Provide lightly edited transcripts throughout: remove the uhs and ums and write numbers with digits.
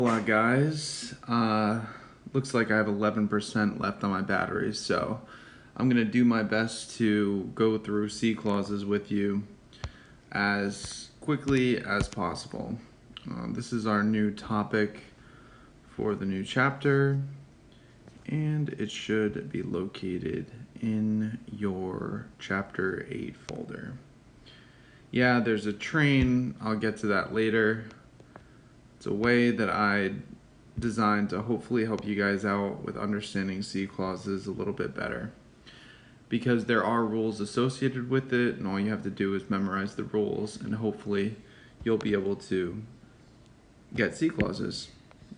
Hola guys, looks like I have 11% left on my battery, so I'm going to do my best to go through C clauses with you as quickly as possible. This is our new topic for the new chapter, and it should be located in your chapter 8 folder. Yeah, there's a train, I'll get to that later. It's a way that I designed to hopefully help you guys out with understanding C clauses a little bit better. Because there are rules associated with it, and all you have to do is memorize the rules, and hopefully you'll be able to get C clauses.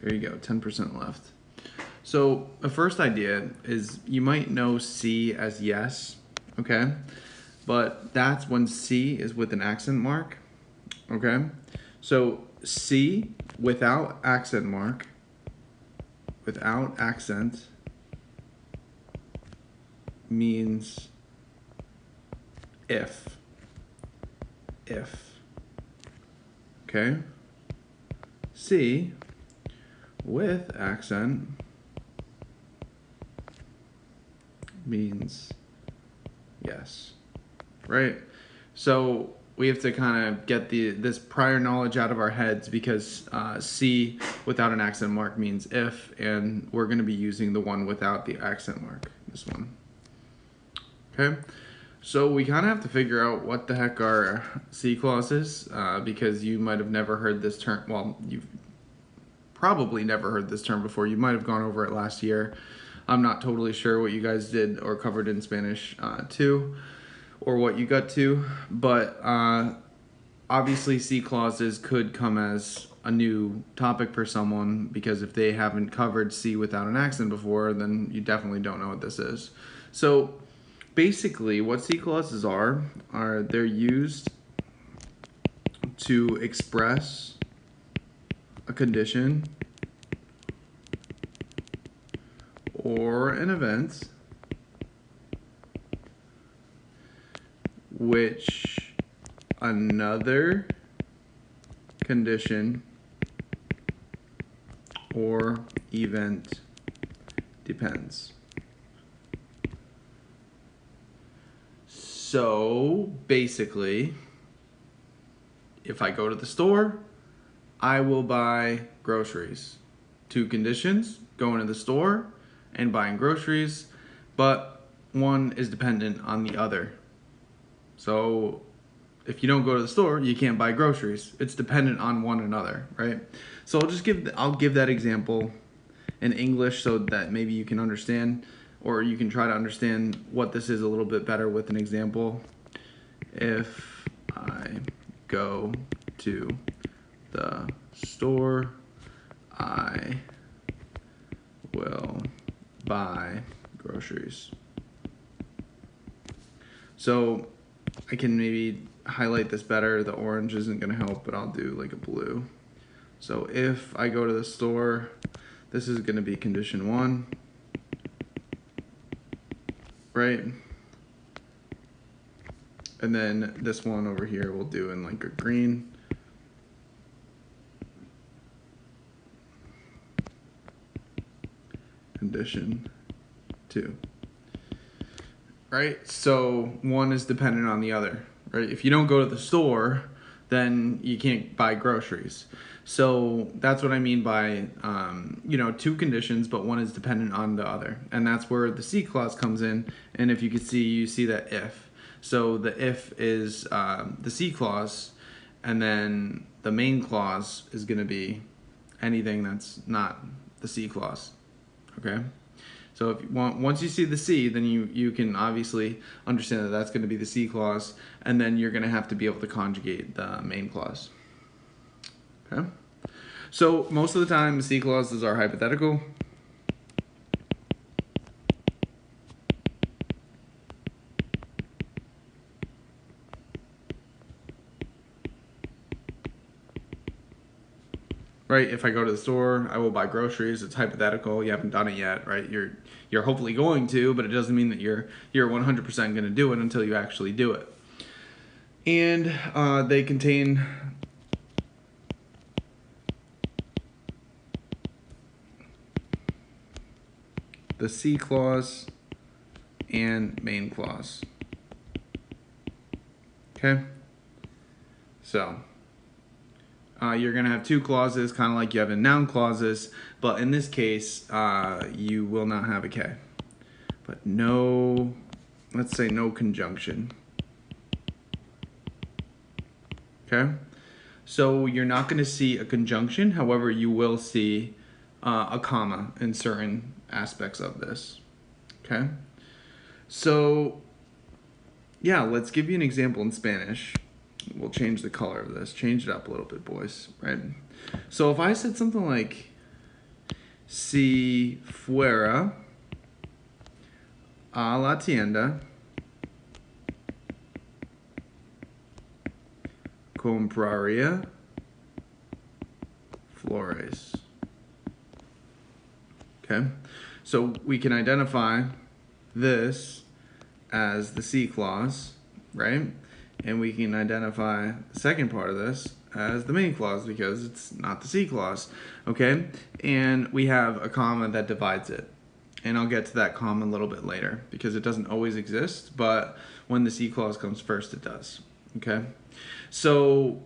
There you go, 10% left. So the first idea is you might know C as yes, okay? But that's when C is with an accent mark, okay? So C without accent mark, without accent, means if, okay? C with accent means yes, right? So we have to kind of get this prior knowledge out of our heads because C without an accent mark means if, and we're going to be using the one without the accent mark, this one. Okay, so we kind of have to figure out what the heck are C clauses because you might have never heard this term. Well, you've probably never heard this term before. You might have gone over it last year. I'm not totally sure what you guys did or covered in Spanish too, or what you got to, but obviously C clauses could come as a new topic for someone because if they haven't covered C without an accent before, then you definitely don't know what this is. So basically what C clauses are they're used to express a condition or an event which another condition or event depends. So basically, if I go to the store, I will buy groceries. Two conditions: going to the store and buying groceries, but one is dependent on the other. So if you don't go to the store, you can't buy groceries. It's dependent on one another, right? So I'll give that example in English so that maybe you can understand, or you can try to understand what this is a little bit better with an example. If I go to the store, I will buy groceries. So I can maybe highlight this better. The orange isn't going to help, but I'll do like a blue. So if I go to the store, this is going to be condition 1, right? And then this one over here we'll do in like a green. Condition 2. Right? So one is dependent on the other, right? If you don't go to the store, then you can't buy groceries. So that's what I mean by, two conditions, but one is dependent on the other. And that's where the C clause comes in. And if you can see, you see that if. So the if is the C clause, and then the main clause is going to be anything that's not the C clause. Okay? So if you once you see the C, then you can obviously understand that that's going to be the C clause, and then you're going to have to be able to conjugate the main clause. Okay? So most of the time, the C clauses are hypothetical. Right? If I go to the store, I will buy groceries. It's hypothetical. You haven't done it yet, right? You're hopefully going to, but it doesn't mean that you're 100% going to do it until you actually do it. And they contain the C clause and main clause. Okay? So, you're going to have two clauses, kind of like you have in noun clauses, but in this case, you will not have a K. But no, let's say no conjunction. Okay? So you're not going to see a conjunction, however, you will see a comma in certain aspects of this. Okay? So, yeah, let's give you an example in Spanish. We'll change the color of this. Change it up a little bit, boys. Right? So if I said something like, si fuera a la tienda, compraría flores. Okay? So we can identify this as the C clause, right? And we can identify the second part of this as the main clause because it's not the C clause, okay? And we have a comma that divides it. And I'll get to that comma a little bit later because it doesn't always exist, but when the C clause comes first, it does, okay? So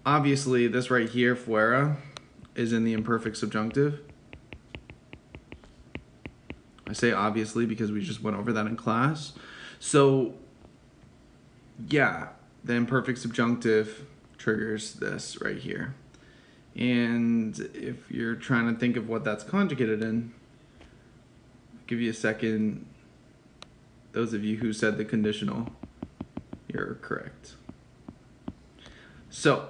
obviously this right here, fuera, is in the imperfect subjunctive. I say obviously because we just went over that in class. So yeah, the imperfect subjunctive triggers this right here. And if you're trying to think of what that's conjugated in, I'll give you a second. Those of you who said the conditional, you're correct. So,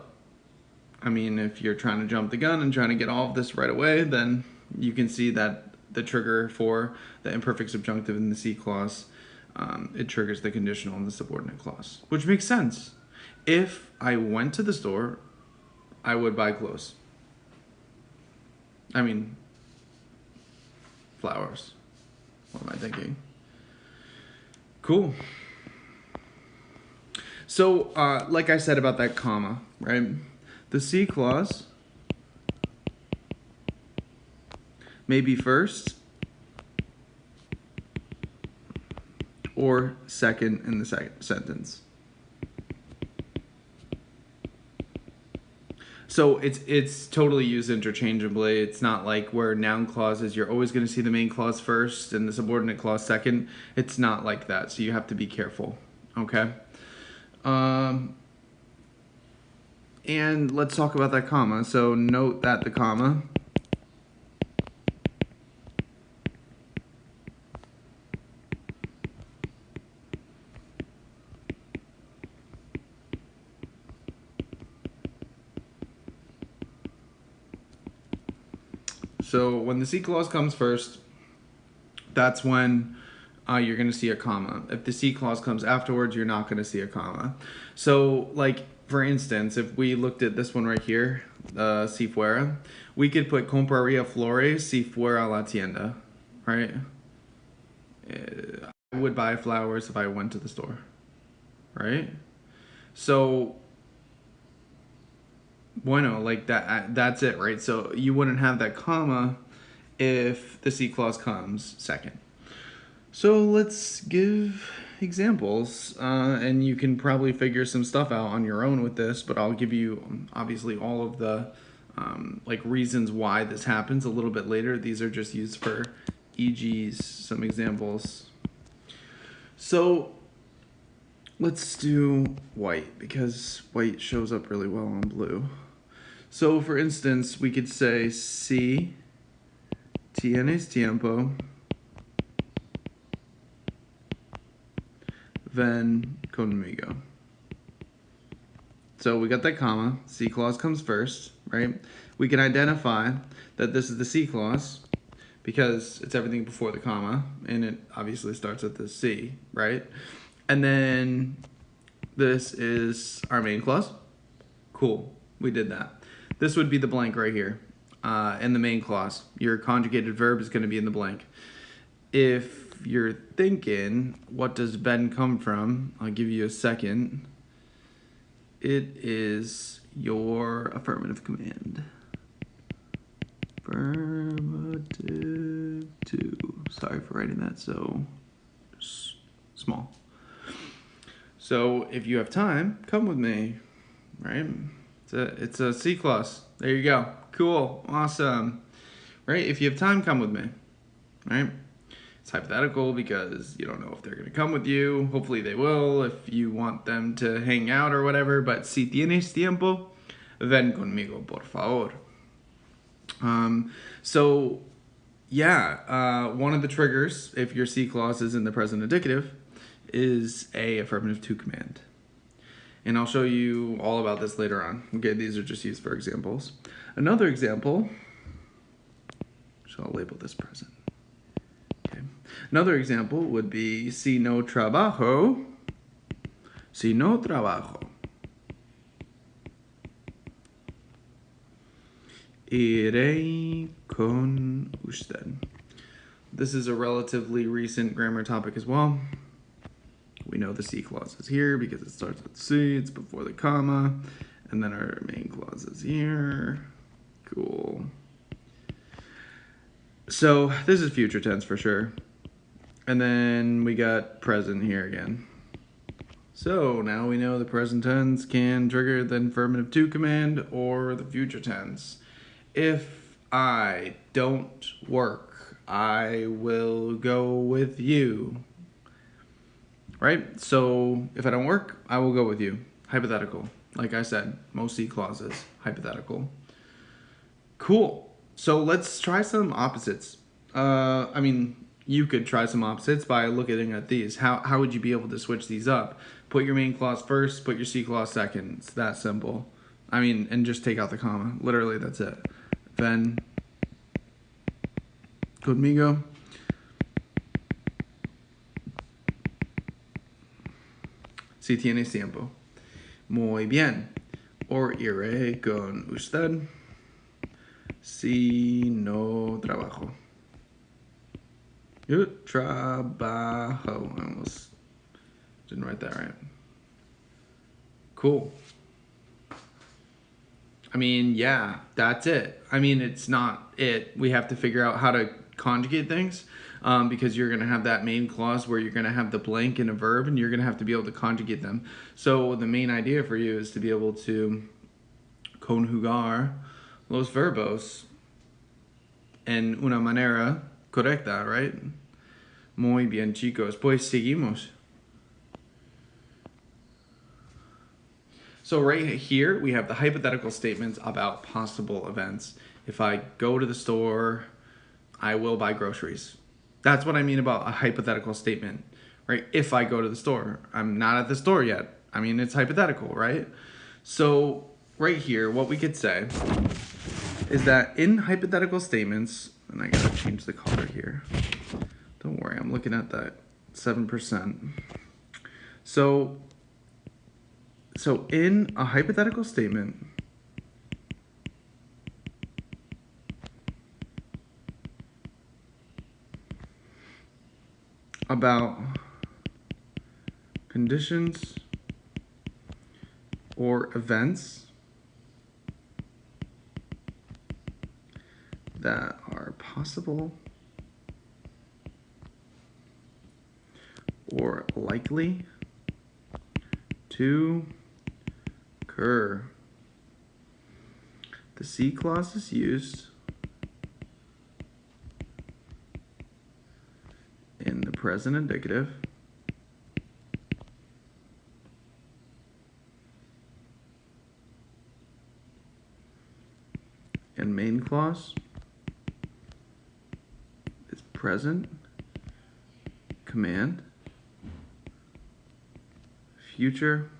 I mean, if you're trying to jump the gun and trying to get all of this right away, then you can see that the trigger for the imperfect subjunctive in the C clause, it triggers the conditional in the subordinate clause, which makes sense. If I went to the store, I would buy clothes. I mean, flowers. What am I thinking? Cool. So, like I said about that comma, right? The C clause may be first or second in the second sentence. So it's totally used interchangeably. It's not like where noun clauses, you're always going to see the main clause first and the subordinate clause second. It's not like that, so you have to be careful, okay? And let's talk about that comma. So note that the comma So when the C clause comes first, that's when you're going to see a comma. If the C clause comes afterwards, you're not going to see a comma. So, like, for instance, if we looked at this one right here, si fuera, we could put compraría flores si fuera a la tienda, right? I would buy flowers if I went to the store, right? So, bueno, like that's it, right? So you wouldn't have that comma if the C clause comes second. So let's give examples, and you can probably figure some stuff out on your own with this, but I'll give you obviously all of the like reasons why this happens a little bit later. These are just used for EGs, some examples. So let's do white because white shows up really well on blue. So for instance, we could say si tienes tiempo, ven conmigo. So we got that comma, C clause comes first, right? We can identify that this is the C clause because it's everything before the comma, and it obviously starts at the C, right? And then this is our main clause. Cool, we did that. This would be the blank right here in the main clause. Your conjugated verb is going to be in the blank. If you're thinking, what does Ben come from? I'll give you a second. It is your affirmative command. Affirmative to Sorry for writing that so small. So if you have time, come with me, right? It's a C clause. There you go. Cool. Awesome. Right? If you have time, come with me. Right? It's hypothetical because you don't know if they're going to come with you. Hopefully they will if you want them to hang out or whatever. But si tienes tiempo, ven conmigo, por favor. So, yeah, one of the triggers, if your C clause is in the present indicative, is a affirmative to command. And I'll show you all about this later on. Okay, these are just used for examples. Another example, so I'll label this present. Okay. Another example would be si no trabajo, si no trabajo. Iré con usted. This is a relatively recent grammar topic as well. We know the C clause is here because it starts with C, it's before the comma, and then our main clause is here. Cool. So this is future tense for sure. And then we got present here again. So now we know the present tense can trigger the affirmative to command or the future tense. If I don't work, I will go with you. Right? So if I don't work, I will go with you. Hypothetical. Like I said, most C clauses, hypothetical. Cool. So let's try some opposites. You could try some opposites by looking at these. How would you be able to switch these up? Put your main clause first, put your C clause second. It's that simple. And just take out the comma. Literally, that's it. Ven conmigo. Si tienes tiempo. Muy bien. Or iré con usted. Si no trabajo. Yo trabajo. I almost didn't write that right. Cool. Yeah, that's it. It's not it. We have to figure out how to conjugate things because you're going to have that main clause where you're going to have the blank in a verb and you're going to have to be able to conjugate them. So the main idea for you is to be able to conjugar los verbos en una manera correcta, right? Muy bien, chicos. Pues seguimos. So right here, we have the hypothetical statements about possible events. If I go to the store, I will buy groceries. That's what I mean about a hypothetical statement, right? If I go to the store, I'm not at the store yet. It's hypothetical, right? So right here, what we could say is that in hypothetical statements, and I gotta change the color here. Don't worry, I'm looking at that 7%. So in a hypothetical statement, about conditions or events that are possible or likely to occur. The C clause is used in the present indicative and main clause is present command, future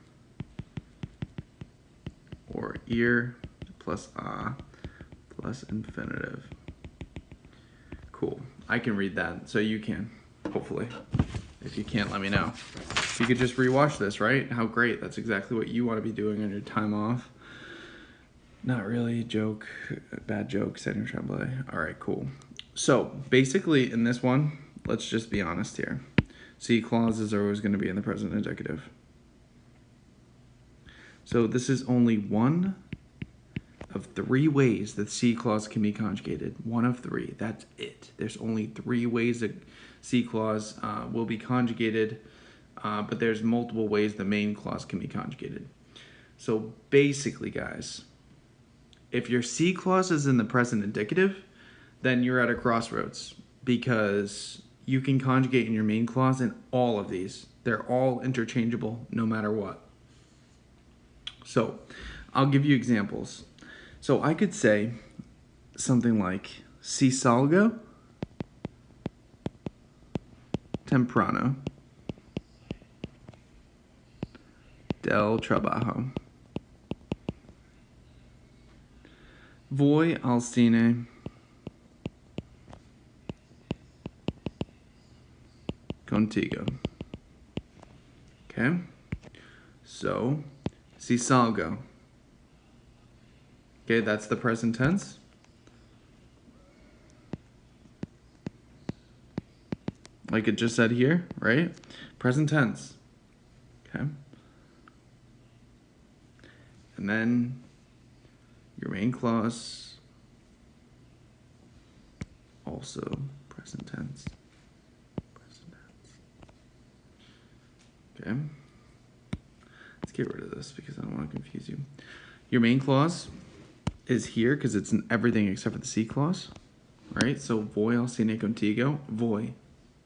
or ir plus a plus infinitive. Cool. I can read that, so you can, hopefully. If you can't, let me know. You could just rewatch this, right? How great. That's exactly what you want to be doing on your time off. Not really, joke, bad joke, Seigneur Tremblay. All right, cool. So basically in this one, let's just be honest here. C clauses are always going to be in the present indicative. So this is only one of 3 ways that C clause can be conjugated. One of 3, that's it. There's only 3 ways a C clause will be conjugated, but there's multiple ways the main clause can be conjugated. So basically, guys, if your C clause is in the present indicative, then you're at a crossroads because you can conjugate in your main clause in all of these. They're all interchangeable no matter what. So I'll give you examples. So I could say something like si salgo temprano del trabajo. Voy al cine contigo. Okay? So, si salgo. Okay, that's the present tense. Like it just said here, right? Present tense. Okay? And then your main clause, also present tense. Present tense. Okay? Let's get rid of this because I don't want to confuse you. Your main clause is here because it's in everything except for the C clause, right? So voy al cine contigo, voy,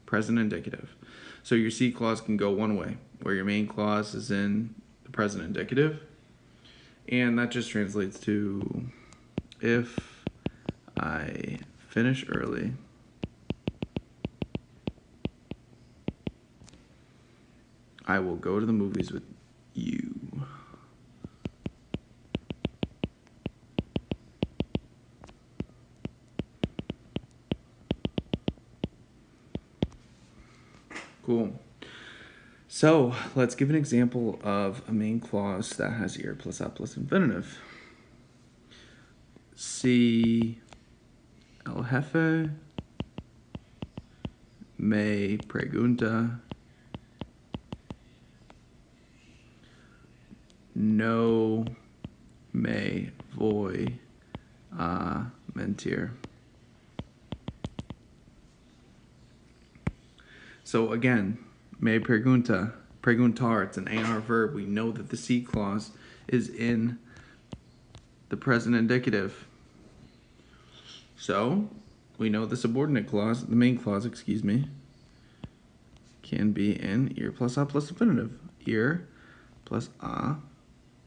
present indicative. So your C clause can go one way, where your main clause is in the present indicative. And that just translates to, if I finish early, I will go to the movies with you. Cool. So let's give an example of a main clause that has ir plus a plus infinitive. Si el jefe me pregunta, no me voy a mentir. So again, me pregunta, preguntar, it's an AR verb. We know that the C clause is in the present indicative. So we know the subordinate clause, the main clause, excuse me, can be in ir plus a plus infinitive. Ir plus a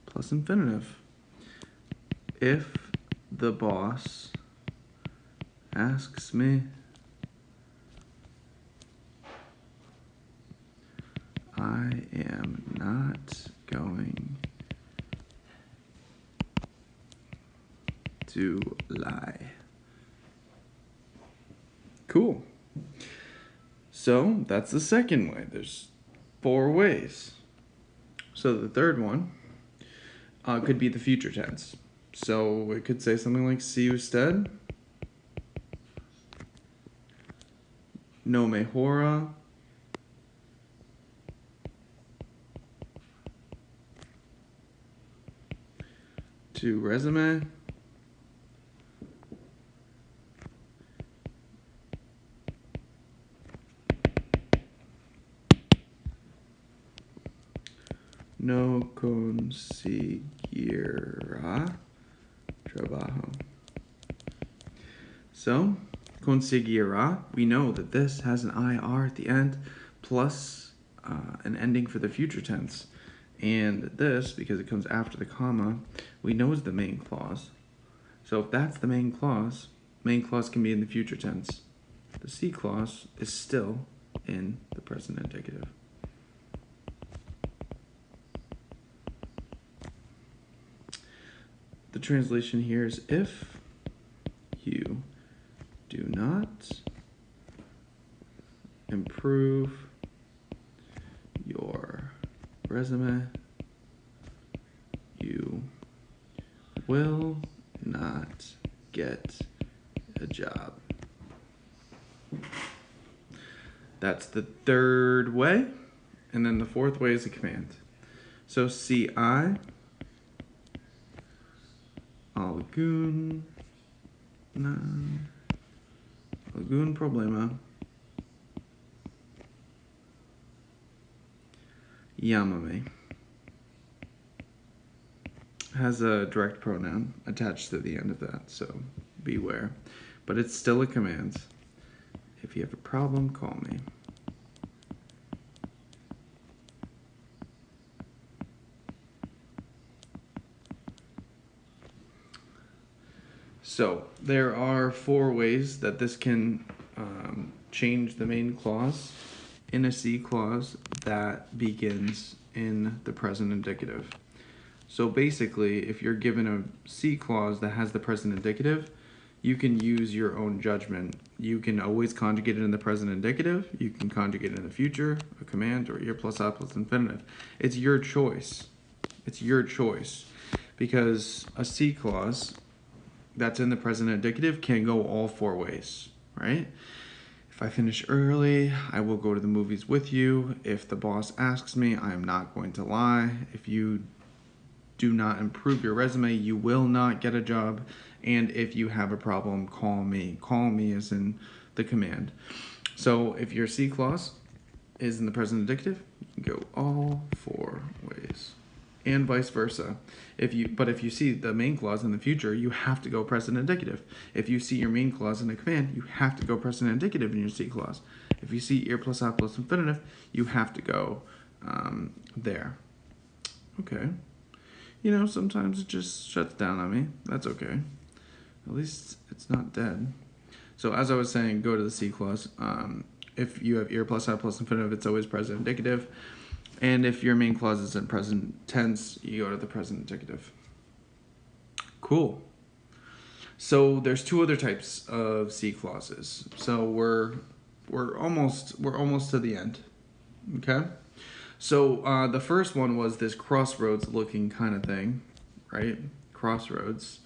plus infinitive. If the boss asks me, I am not going to lie. Cool. So that's the second way. There's 4 ways. So the third one could be the future tense. So it could say something like si usted no mejora to resume no conseguirá trabajo. So, conseguirá, we know that this has an IR at the end plus an ending for the future tense. And this, because it comes after the comma, we know is the main clause. So if that's the main clause can be in the future tense. The C clause is still in the present indicative. The translation here is if you do not improve your resume, you will not get a job. That's the third way. And then the fourth way is a command. So CI alguna algún problema, llámame. Has a direct pronoun attached to the end of that, so beware. But it's still a command. If you have a problem, call me. So there are 4 ways that this can change the main clause in a C clause that begins in the present indicative. So basically, if you're given a C clause that has the present indicative, you can use your own judgment. You can always conjugate it in the present indicative, you can conjugate it in the future, a command, or ir plus a plus infinitive. It's your choice. It's your choice. Because a C clause that's in the present indicative can go all 4 ways, right? If I finish early, I will go to the movies with you. If the boss asks me, I am not going to lie. If you do not improve your resume, you will not get a job. And if you have a problem, call me. Call me is in the command. So if your C clause is in the present indicative, you can go all 4 ways. And vice versa. If you see the main clause in the future, you have to go present indicative. If you see your main clause in a command, you have to go present indicative in your C clause. If you see ir plus a plus infinitive, you have to go there. Okay. You know, sometimes it just shuts down on me. That's okay. At least it's not dead. So as I was saying, go to the C clause. If you have ir plus a plus infinitive, it's always present indicative. And if your main clause is in present tense, you go to the present indicative. Cool. So there's 2 other types of C clauses. So we're almost to the end. Okay? So the first one was this crossroads looking kind of thing, right? Crossroads.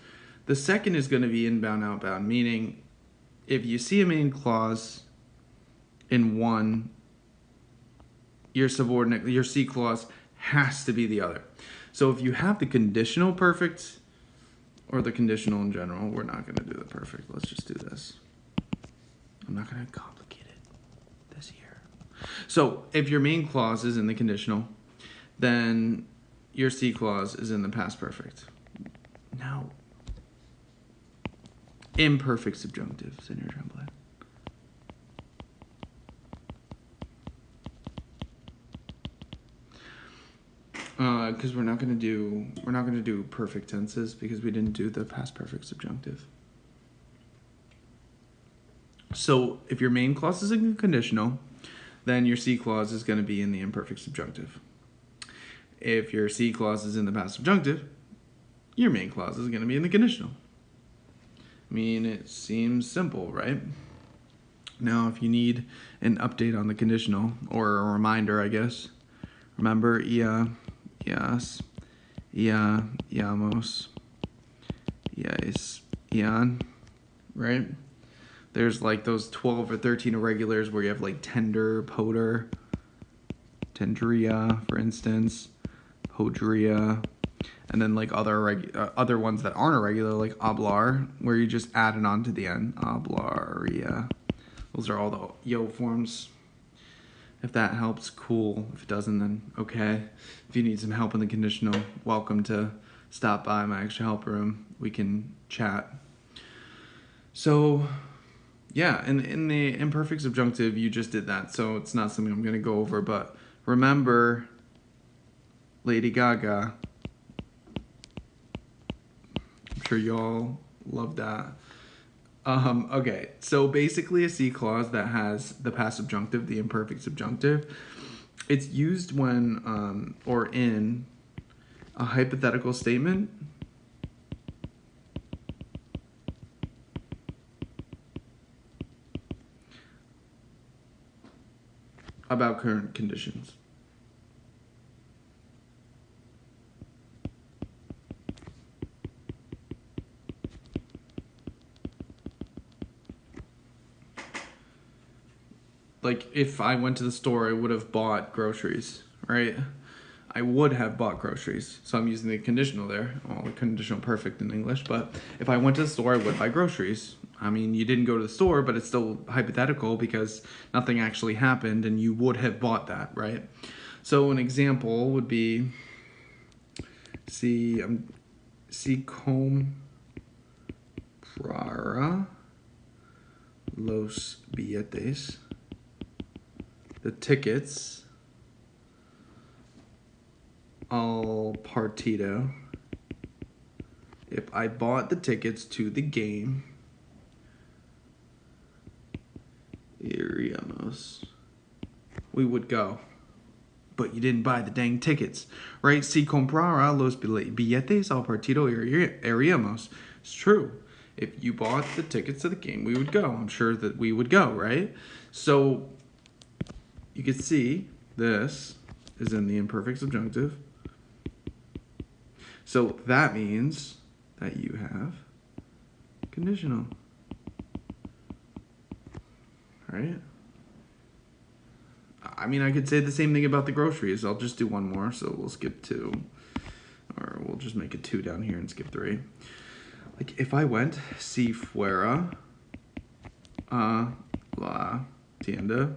The second is going to be inbound, outbound, meaning if you see a main clause in one, your subordinate, your C clause has to be the other. So if you have the conditional perfect or the conditional in general, we're not going to do the perfect. Let's just do this. I'm not going to complicate it this year. So if your main clause is in the conditional, then your C clause is in the past perfect. Now, imperfect subjunctives in your template. Because we're not gonna do perfect tenses because we didn't do the past perfect subjunctive. So if your main clause is in conditional, then your C clause is going to be in the imperfect subjunctive. If your C clause is in the past subjunctive, your main clause is going to be in the conditional. I mean, it seems simple, right? Now, if you need an update on the conditional, or a reminder, I guess, remember ia, ias, ia, iamos, ias, ian, right? There's like those 12 or 13 irregulars where you have like tender, poter, tenderia, for instance, podria, and then like other ones that aren't irregular, like hablar, where you just add it on to the end. Hablaria. Those are all the yo forms. If that helps, cool. If it doesn't, then okay. If you need some help in the conditional, welcome to stop by my extra help room. We can chat. So, yeah, in the imperfect subjunctive, you just did that, so it's not something I'm going to go over, but remember Lady Gaga. I'm sure y'all love that. Okay, so basically a C clause that has the past subjunctive, the imperfect subjunctive, it's used when, or in, a hypothetical statement about current conditions. Like, if I went to the store, I would have bought groceries, right? I would have bought groceries. So I'm using the conditional there. Well, the conditional perfect in English. But if I went to the store, I would buy groceries. I mean, you didn't go to the store, but it's still hypothetical because nothing actually happened and you would have bought that, right? So an example would be, si comprara los billetes, the tickets, al partido. If I bought the tickets to the game, iríamos, we would go. But you didn't buy the dang tickets, right? Si comprara los billetes al partido, iríamos. It's true. If you bought the tickets to the game, we would go. I'm sure that we would go, right? So you can see this is in the imperfect subjunctive. So that means that you have conditional, right? I mean, I could say the same thing about the groceries. I'll just do one more, so we'll skip 2. Or we'll just make it 2 down here and skip 3. Like, if I went, si fuera a la tienda,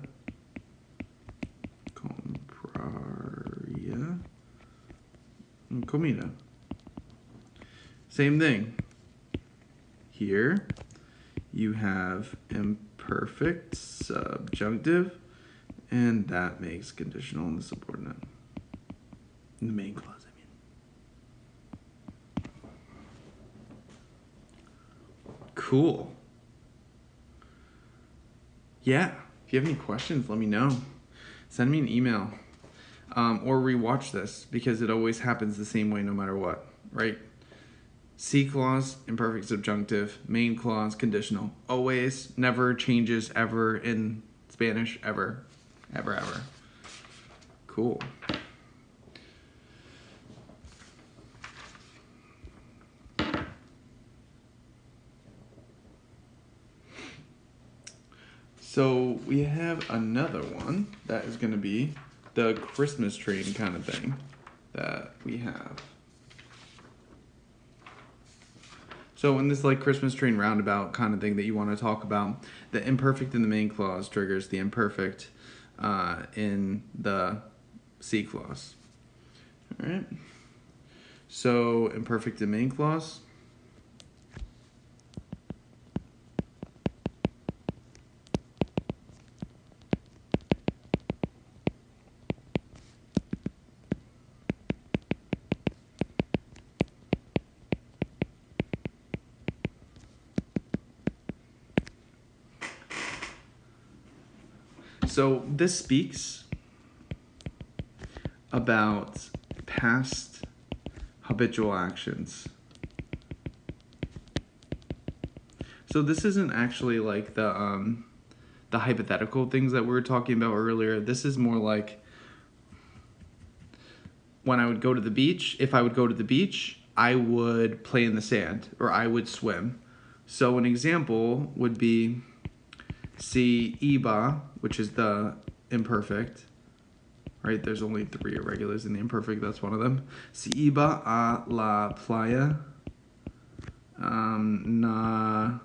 compraría comida. Same thing. Here, you have imperfect subjunctive, and that makes conditional in the subordinate. In the main clause, I mean. Cool. Yeah, if you have any questions, let me know. Send me an email. Or rewatch this, because it always happens the same way no matter what, right? C clause, imperfect subjunctive, main clause, conditional. Always, never changes ever in Spanish, ever. Ever, ever. Cool. So we have another one that is going to be the Christmas train kind of thing that we have. So in this like Christmas train roundabout kind of thing that you want to talk about, the imperfect in the main clause triggers the imperfect in the C clause. All right. So imperfect in main clause. So this speaks about past habitual actions. So this isn't actually like the hypothetical things that we were talking about earlier. This is more like when I would go to the beach. If I would go to the beach, I would play in the sand or I would swim. So an example would be si iba, which is the imperfect, right? There's only 3 irregulars in the imperfect. That's one of them. Si iba a la playa, nadaba,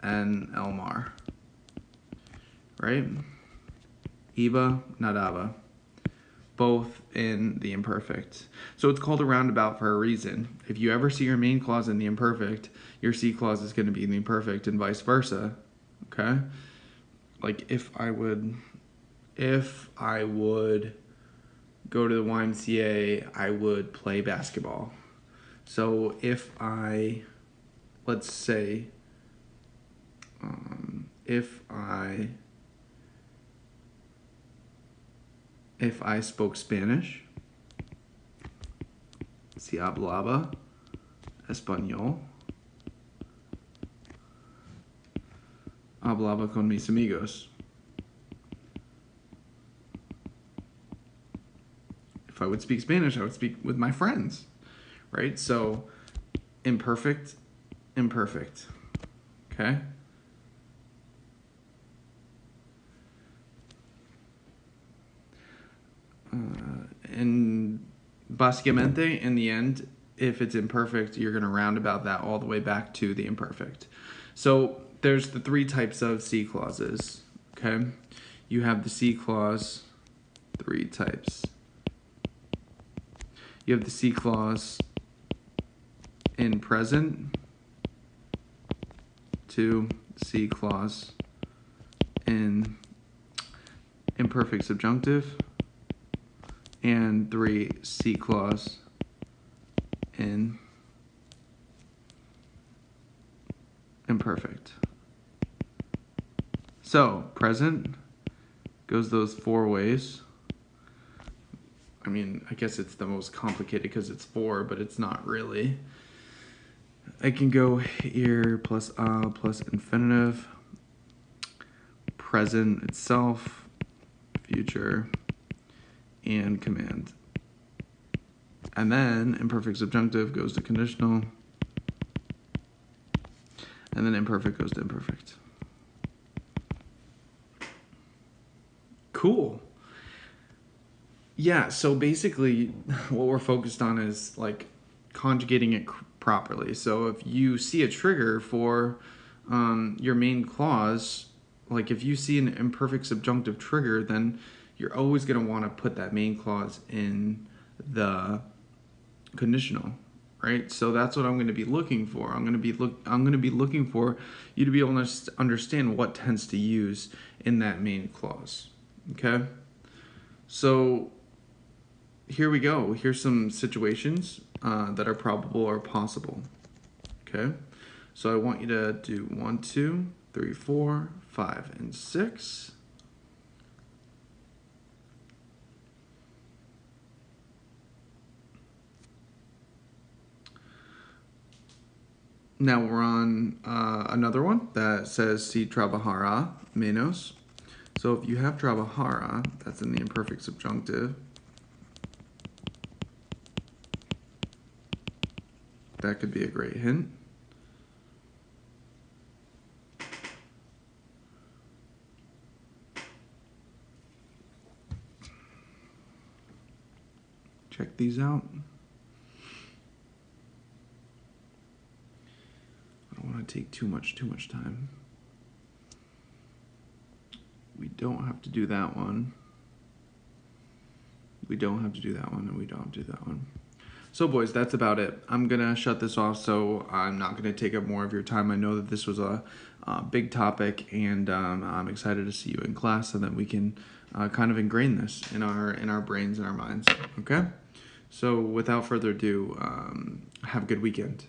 and el mar, right? Iba, nadaba, both in the imperfect. So it's called a roundabout for a reason. If you ever see your main clause in the imperfect, your C clause is going to be in the imperfect and vice versa. Okay? Like if I would go to the YMCA, I would play basketball. So if I, let's say, if I spoke Spanish, si hablaba español, hablaba con mis amigos. If I would speak Spanish, I would speak with my friends, right? So imperfect, imperfect, okay? And básicamente, in the end, if it's imperfect, you're going to roundabout that all the way back to the imperfect. So there's the three types of C clauses, okay? You have the C clause, three types. You have the C clause in present, two, C clause in imperfect subjunctive, and three, C clause in imperfect. So present goes those four ways. I mean, I guess it's the most complicated because it's four, but it's not really. I can go here plus plus infinitive, present itself, future, and command. And then imperfect subjunctive goes to conditional, and then imperfect goes to imperfect. Cool. Yeah, so basically what we're focused on is like conjugating it properly. So if you see a trigger for your main clause, like if you see an imperfect subjunctive trigger, then you're always going to want to put that main clause in the conditional, right? So that's what I'm going to be looking for. I'm going to be looking for you to be able to understand what tense to use in that main clause. Okay? So here we go. Here's some situations that are probable or possible. Okay? So I want you to do 1, 2, 3, 4, 5, and 6. Now we're on another one that says si trabajara menos. So if you have trabajara, that's in the imperfect subjunctive. That could be a great hint. Check these out. I don't want to take too much time. We don't have to do that one. We don't have to do that one, and we don't have to do that one. So boys, that's about it. I'm going to shut this off, so I'm not going to take up more of your time. I know that this was a big topic, and I'm excited to see you in class so that we can kind of ingrain this in our brains and our minds. Okay? So without further ado, have a good weekend.